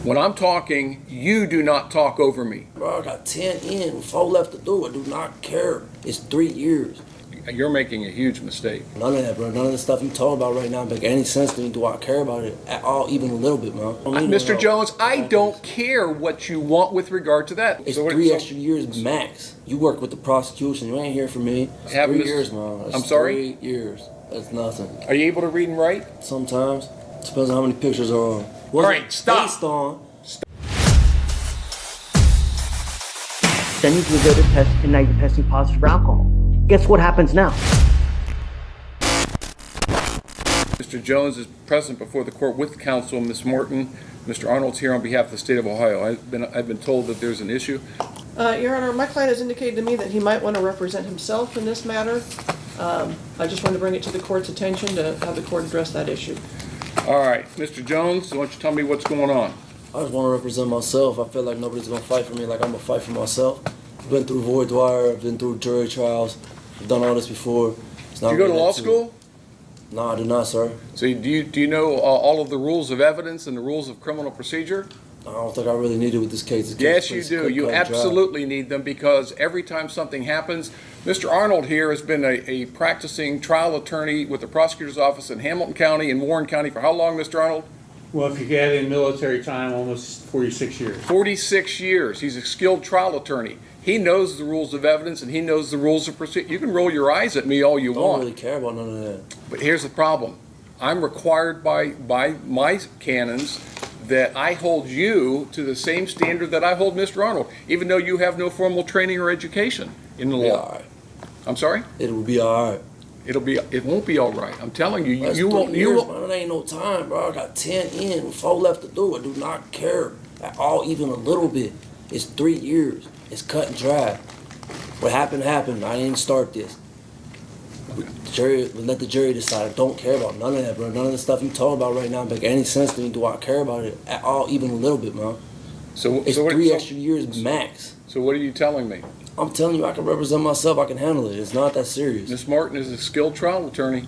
When I'm talking, you do not talk over me. Bro, I got 10 in, 4 left to do. I do not care. It's 3 years. You're making a huge mistake. None of that, bro. None of the stuff you talking about right now make any sense to me. Do I care about it at all, even a little bit, man? Mr. Jones, I don't care what you want with regard to that. It's 3 extra years max. You work with the prosecution. You ain't here for me. It's 3 years, man. I'm sorry? 3 years. That's nothing. Are you able to read and write? Sometimes. Depends on how many pictures are on. All right, stop. Based on. Then you can go to test, and now you're testing positive for alcohol. Guess what happens now? Mr. Jones is present before the court with counsel, Ms. Morton. Mr. Arnold's here on behalf of the state of Ohio. I've been told that there's an issue. Your Honor, my client has indicated to me that he might want to represent himself in this matter. I just wanted to bring it to the court's attention to have the court address that issue. All right, Mr. Jones, why don't you tell me what's going on? I just want to represent myself. I feel like nobody's going to fight for me like I'm going to fight for myself. I've been through voir dire, I've been through jury trials. I've done all this before. Do you go to law school? No, I do not, sir. So do you know all of the rules of evidence and the rules of criminal procedure? I don't think I really need it with this case. Yes, you do. You absolutely need them, because every time something happens, Mr. Arnold here has been a practicing trial attorney with the prosecutor's office in Hamilton County and Warren County for how long, Mr. Arnold? Well, if you add in military time, almost 46 years. 46 years. He's a skilled trial attorney. He knows the rules of evidence and he knows the rules of procedure. You can roll your eyes at me all you want. I don't really care about none of that. But here's the problem. I'm required by my canons that I hold you to the same standard that I hold Mr. Arnold, even though you have no formal training or education in the law. All right. I'm sorry? It will be all right. It won't be all right. I'm telling you, That's you won't. Man, it ain't no time, bro. I got 10 in, 4 left to do. I do not care at all, even a little bit. It's 3 years. It's cut and dry. What happened, happened. I didn't start this. Let the jury decide. I don't care about none of that, bro. None of the stuff you talking about right now make any sense to me. Do I care about it at all, even a little bit, man? It's 3 extra years max. So what are you telling me? I'm telling you, I can represent myself. I can handle it. It's not that serious. Ms. Martin is a skilled trial attorney.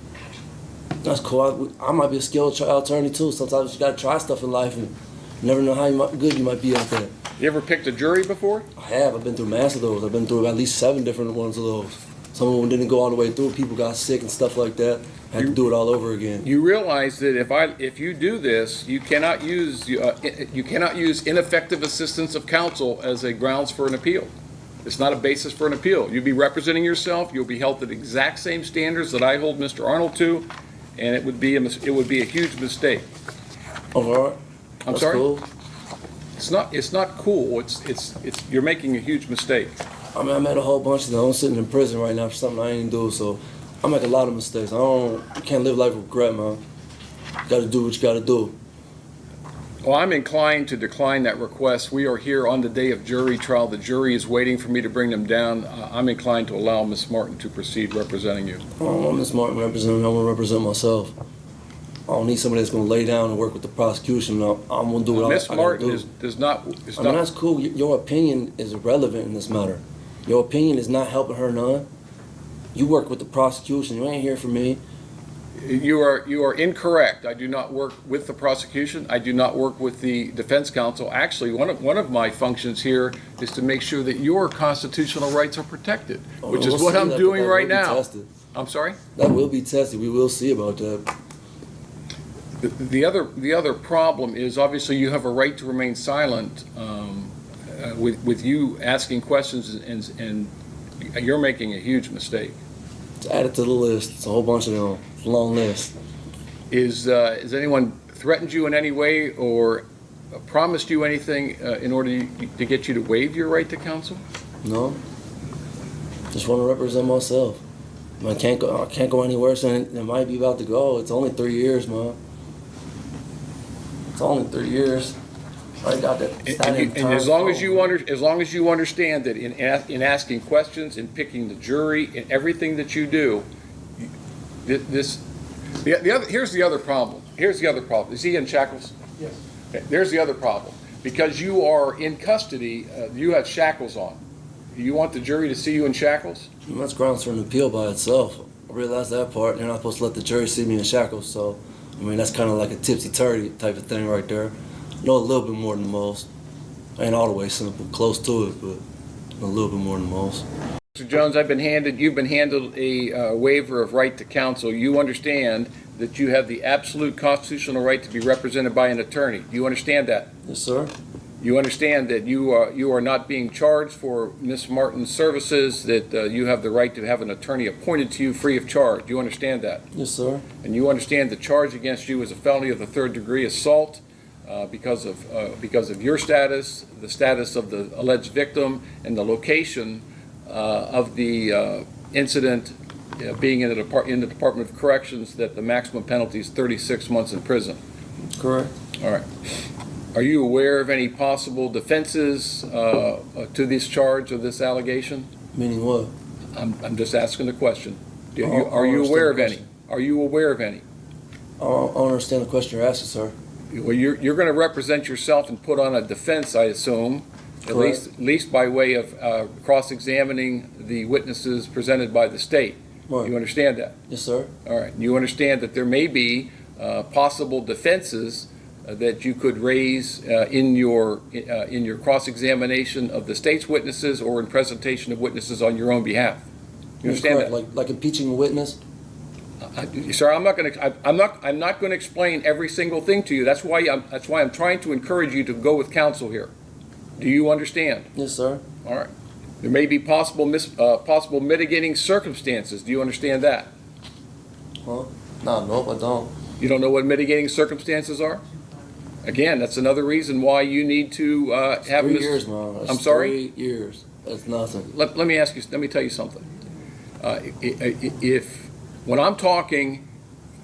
That's cool. I might be a skilled trial attorney too. Sometimes you gotta try stuff in life, and you never know how good you might be at that. You ever picked a jury before? I have. I've been through mass of those. I've been through at least 7 different ones of those. Some of them didn't go all the way through. People got sick and stuff like that. I had to do it all over again. You realize that if you do this, you cannot use ineffective assistance of counsel as a grounds for an appeal. It's not a basis for an appeal. You'll be representing yourself. You'll be held to the exact same standards that I hold Mr. Arnold to, and it would be a huge mistake. All right. I'm sorry. Cool. It's not cool. It's you're making a huge mistake. I mean, I made a whole bunch of them. I'm sitting in prison right now for something I ain't do, so I make a lot of mistakes. You can't live life with regret, man. You gotta do what you gotta do. Well, I'm inclined to decline that request. We are here on the day of jury trial. The jury is waiting for me to bring them down. I'm inclined to allow Ms. Martin to proceed representing you. I don't want Ms. Martin representing me. I want to represent myself. I don't need somebody that's going to lay down and work with the prosecution. I'm going to do what I Ms. Martin does not. I mean, that's cool. Your opinion is irrelevant in this matter. Your opinion is not helping her none. You work with the prosecution. You ain't here for me. You are incorrect. I do not work with the prosecution. I do not work with the defense counsel. Actually, one of my functions here is to make sure that your constitutional rights are protected, which is what I'm doing right now. I'm sorry? That will be tested. We will see about that. The other problem is, obviously you have a right to remain silent with you asking questions, and you're making a huge mistake. It's added to the list. It's a whole bunch of them. It's a long list. Has anyone threatened you in any way or promised you anything in order to get you to waive your right to counsel? No. Just want to represent myself. I can't go any worse than it might be about to go. It's only 3 years, man. It's only 3 years. I got that. And as long as you understand that in asking questions, in picking the jury, in everything that you do, here's the other problem. Is he in shackles? Yes. Okay, there's the other problem. Because you are in custody, you have shackles on. You want the jury to see you in shackles? That's grounds for an appeal by itself. I realize that part. They're not supposed to let the jury see me in shackles, so I mean that's kind of like a tipsy-turvy type of thing right there. know a little bit more than most. Ain't all the way simple, close to it, but a little bit more than most. Mr. Jones, you've been handed a waiver of right to counsel. You understand that you have the absolute constitutional right to be represented by an attorney. Do you understand that? Yes, sir. You understand that you are not being charged for Ms. Martin's services, that you have the right to have an attorney appointed to you free of charge. Do you understand that? Yes, sir. And you understand the charge against you is a felony of the 3rd degree assault because of your status, the status of the alleged victim, and the location of the incident being in the Department of Corrections, that the maximum penalty is 36 months in prison. Correct. All right. Are you aware of any possible defenses to this charge or this allegation? Meaning what? I'm just asking the question. I Are you don't aware of understand the any? question. Are you aware of any? I don't understand the question you're asking, sir. Well, you're going to represent yourself and put on a defense, I assume, at least by way of cross-examining the witnesses presented by the state. Right. You understand that? Yes, sir. All right. You understand that there may be possible defenses that you could raise in your cross-examination of the state's witnesses or in presentation of witnesses on your own behalf. You understand that? Like impeaching a witness? Sir, I'm not going to explain every single thing to you. That's why I'm trying to encourage you to go with counsel here. Do you understand? Yes, sir. All right. There may be possible mitigating circumstances. Do you understand that? Huh? No, nope, I don't. You don't know what mitigating circumstances are? Again, that's another reason why you need to have 3 years, man. That's I'm sorry? 3 years. That's nothing. Let me tell you something. If when I'm talking,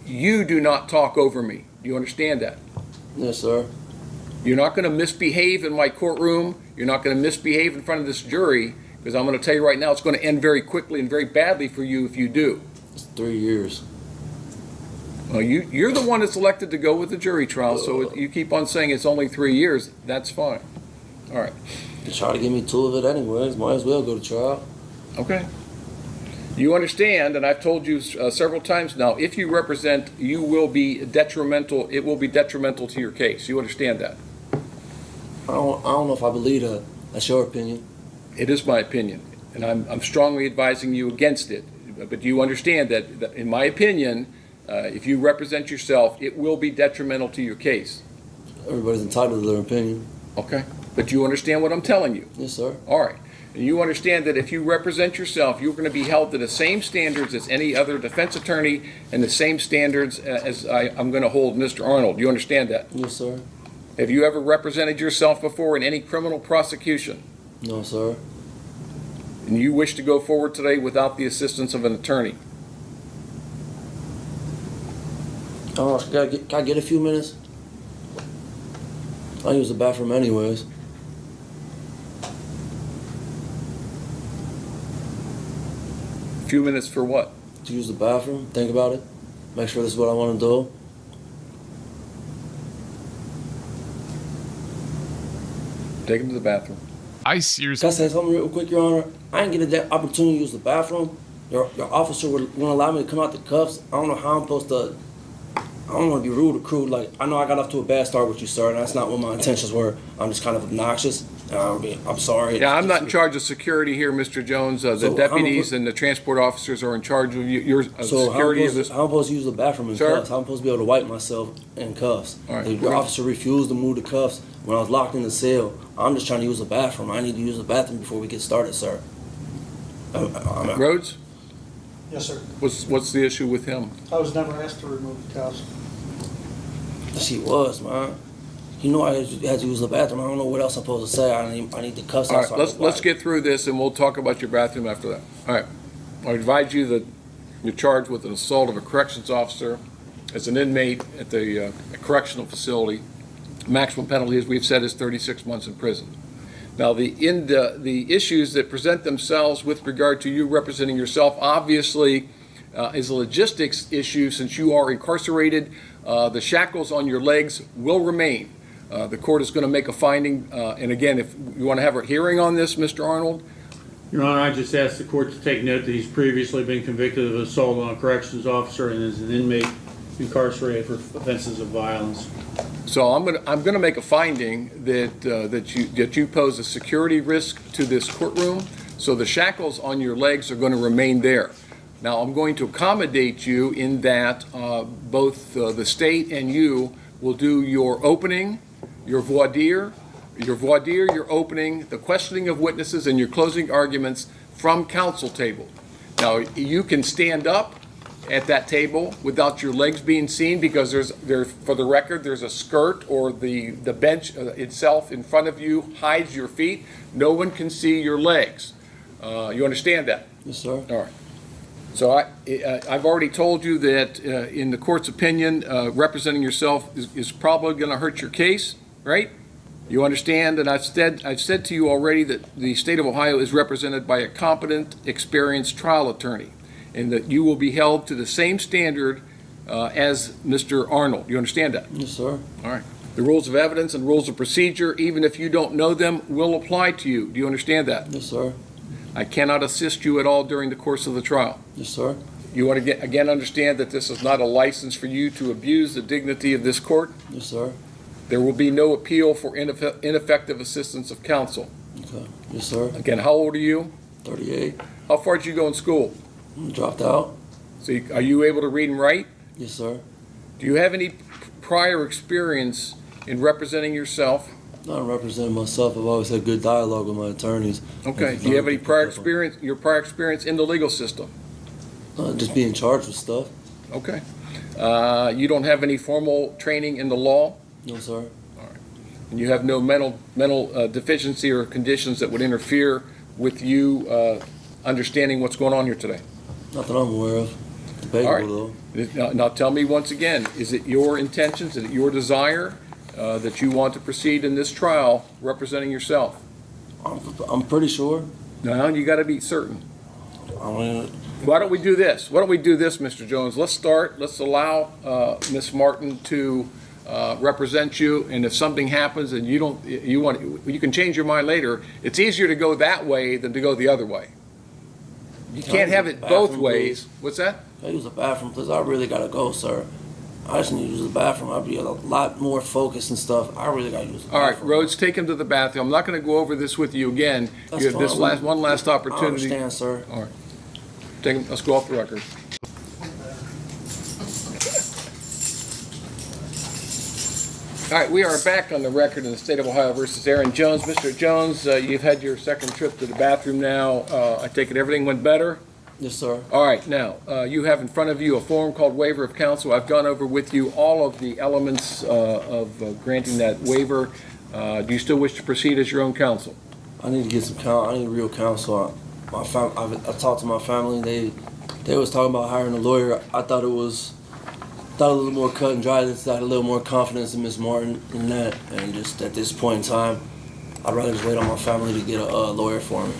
you do not talk over me. Do you understand that? Yes, sir. You're not going to misbehave in my courtroom. You're not going to misbehave in front of this jury, because I'm going to tell you right now, it's going to end very quickly and very badly for you if you do. It's 3 years. Well, you're the one that's elected to go with the jury trial, so you keep on saying it's only 3 years. That's fine. All right. You try to give me 2 of it anyways. Might as well go to trial. Okay. You understand, and I've told you several times now, if you represent, you will be detrimental. It will be detrimental to your case. You understand that? I don't know if I believe that. That's your opinion. It is my opinion, and I'm strongly advising you against it. But you understand that in my opinion, if you represent yourself, it will be detrimental to your case. Everybody's entitled to their opinion. Okay. But you understand what I'm telling you? Yes, sir. All right. And you understand that if you represent yourself, you're going to be held to the same standards as any other defense attorney and the same standards as I'm going to hold Mr. Arnold. You understand that? Yes, sir. Have you ever represented yourself before in any criminal prosecution? No, sir. And you wish to go forward today without the assistance of an attorney? Oh, can I get a few minutes? I use the bathroom anyways. A few minutes for what? To use the bathroom, think about it, make sure this is what I want to do. Take him to the bathroom. I Can seriously. I say something real quick, Your Honor? I didn't get that opportunity to use the bathroom. Your officer wouldn't allow me to come out the cuffs. I don't know how I'm supposed to. I don't want to be rude or crude. Like, I know I got off to a bad start with you, sir, and that's not what my intentions were. I'm just kind of obnoxious. I'm sorry. Yeah, I'm not in charge of security here, Mr. Jones. The So deputies and the transport officers are in charge of your So security of this. how am I supposed to use the bathroom in Sir? cuffs? How am I supposed to be able to wipe myself in cuffs? All right. Your officer refused to move the cuffs when I was locked in the cell. I'm just trying to use the bathroom. I need to use the bathroom before we get started, sir. Rhodes, Yes, sir. what's the issue with him? I was never asked to remove the cuffs. Yes, he was, man. You know I had to use the bathroom. I don't know what else I'm supposed to say. I need the cuffs. All right, outside. let's get through this and we'll talk about your bathroom after that. All right. I advise you that you're charged with an assault of a corrections officer as an inmate at the correctional facility. Maximum penalty, as we've said, is 36 months in prison. Now, the issues that present themselves with regard to you representing yourself, obviously, is a logistics issue. Since you are incarcerated, the shackles on your legs will remain. The court is going to make a finding, and again, if you want to have a hearing on this, Mr. Arnold. Your Honor, I just asked the court to take note that he's previously been convicted of assault on a corrections officer and is an inmate incarcerated for offenses of violence. So I'm gonna make a finding that you pose a security risk to this courtroom, so the shackles on your legs are gonna remain there. Now, I'm going to accommodate you in that both the state and you will do your opening, your voir dire, your opening, the questioning of witnesses, and your closing arguments from counsel table. Now, you can stand up at that table without your legs being seen, because for the record, there's a skirt, or the bench itself in front of you hides your feet. No one can see your legs. You understand that? Yes, sir. All right. So I've already told you that in the court's opinion, representing yourself is probably going to hurt your case, right? You understand, and I've said to you already that the state of Ohio is represented by a competent, experienced trial attorney, and that you will be held to the same standard as Mr. Arnold. You understand that? Yes, sir. All right. The rules of evidence and rules of procedure, even if you don't know them, will apply to you. Do you understand that? Yes, sir. I cannot assist you at all during the course of the trial. Yes, sir. You want to again understand that this is not a license for you to abuse the dignity of this court. Yes, sir. There will be no appeal for ineffective assistance of counsel. Okay. Yes, sir. Again, how old are you? 38. How far did you go in school? Dropped out. So are you able to read and write? Yes, sir. Do you have any prior experience in representing yourself? Not representing myself. I've always had good dialogue with my attorneys. Okay. Do you have any prior experience in the legal system? Just being charged with stuff. Okay. You don't have any formal training in the law? No, sir. And you have no mental deficiency or conditions that would interfere with you understanding what's going on here today? Not that I'm aware of. Debatable, though. Now tell me once again, is it your intentions, is it your desire that you want to proceed in this trial representing yourself? I'm pretty sure. No, you got to be certain. I mean, Why don't we do this? Why don't we do this, Mr. Jones? Let's allow Ms. Martin to represent you, and if something happens and you can change your mind later. It's easier to go that way than to go the other way. You can't have it both ways. What's that? I use the bathroom, please. I really gotta go, sir. I just need to use the bathroom. I'd be a lot more focused and stuff. I really gotta use the bathroom. All right, Rhodes, take him to the bathroom. I'm not going to go over this with you again. That's You have this fine. one last I opportunity. understand, sir. All right. Take him. Let's go off the record. All right, we are back on the record in the state of Ohio versus Aaron Jones. Mr. Jones, you've had your second trip to the bathroom now. I take it everything went better? Yes, sir. All right, now, you have in front of you a form called waiver of counsel. I've gone over with you all of the elements of granting that waiver. Do you still wish to proceed as your own counsel? I need to get some I need real counsel. I talked to my family. They was talking about hiring a lawyer. I thought it was a little more cut and dry. I had a little more confidence in Ms. Martin in that. And just at this point in time, I'd rather just wait on my family to get a lawyer for me.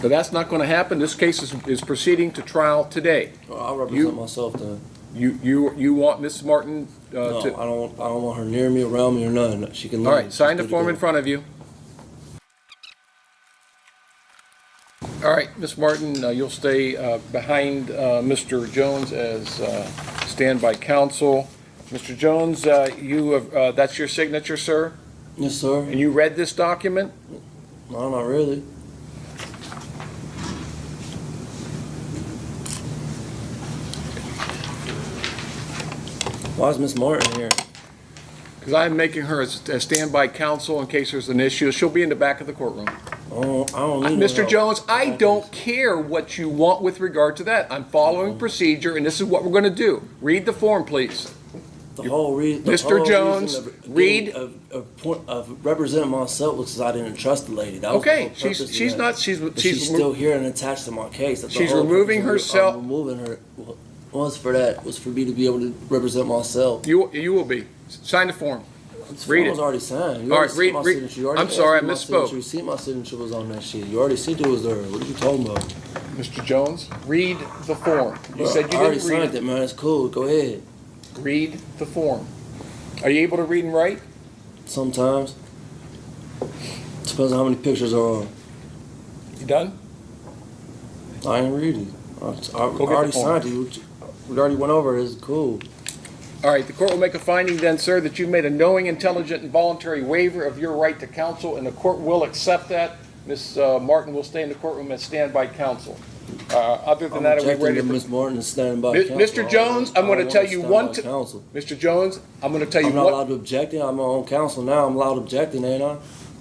But that's not going to happen. This case is proceeding to trial today. Well, I'll represent myself then. You want Mrs. Martin No, to... I don't want her near me, around me, or nothing. She can. All right, sign the form in front of you. All right, Ms. Martin, you'll stay behind Mr. Jones as standby counsel. Mr. Jones, you have that's your signature, sir? Yes, sir. And you read this document? No, not really. Why is Miss Martin here? Because I'm making her a standby counsel in case there's an issue. She'll be in the back of the courtroom. I don't need no Mr. help. Jones, I don't care what you want with regard to that. I'm following procedure, and this is what we're going to do. Read the form, please. The whole reason, Mr. Jones, read. Of representing myself was because I didn't trust the lady. That was the Okay, whole purpose of she's that. not. But she's still here and attached to my case. That's the She's whole removing purpose of herself- removing her was for me to be able to represent myself. You will be. Sign the form. This Read form it. was already signed. You All already right, see read- my read- signature. You already I'm sorry, asked me I my misspoke. signature. You see my signature was on that sheet. You already see it was there. What are you talking about? Mr. Jones, read the form. You Bro, said you I already didn't read signed it, man. It's cool. Go ahead. Read the form. Are you able to read and write? Sometimes. Depends on how many pictures are on. You done? I ain't reading. I the already form. signed it. We already went over it. It's cool. All All right, the court will make a finding then, sir, that you've made a knowing, intelligent, and voluntary waiver of your right to counsel, and the court will accept that. Ms. Martin will stay in the courtroom as standby counsel. Other than I'm that, are we objecting ready to to... Ms. Martin standing by counsel. Mr. Jones, I'm going to tell you one... counsel. Mr. Jones, I'm going to tell you I'm not allowed what... to object. I'm my own counsel now. I'm allowed to object, ain't I?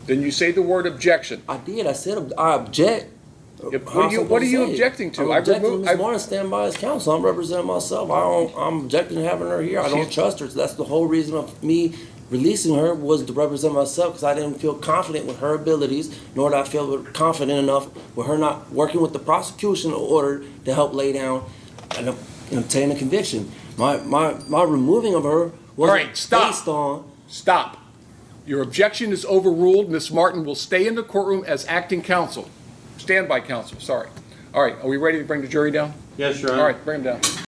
Then you say the word objection. I did. I said I object. What are you objecting to? I'm I objecting to removed- Ms. Martin standing by as counsel. I'm representing myself. I'm objecting to having her here. I don't trust her. So that's the whole reason of me releasing her was to represent myself because I didn't feel confident with her abilities, nor did I feel confident enough with her not working with the prosecution in order to help lay down and obtain a conviction. My removing of her wasn't right, stop. based on. Stop. Your objection is overruled. Ms. Martin will stay in the courtroom as acting counsel. Standby counsel, sorry. All right, are we ready to bring the jury down? Yes, Your Honor. All right, bring them down.